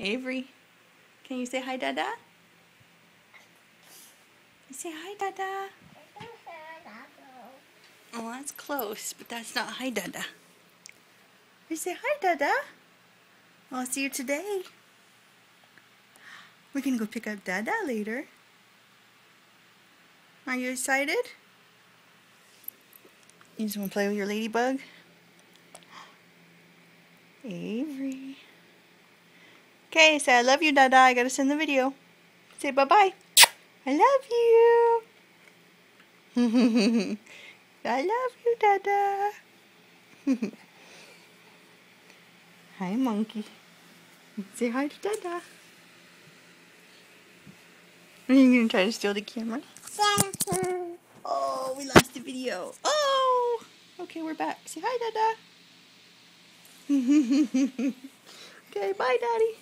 Avery, can you say hi, Dada? You say hi, Dada. Oh, that's close, but that's not hi, Dada. You say hi, Dada. I'll see you today. We're gonna go pick up Dada later. Are you excited? You just want to play with your ladybug? Avery. Okay, say I love you, Dada. I gotta send the video. Say bye-bye. I love you. I love you, Dada. Hi, monkey. Say hi to Dada. Are you gonna try to steal the camera? Oh, we lost the video. Oh! Okay, we're back. Say hi, Dada. Okay, bye, Daddy.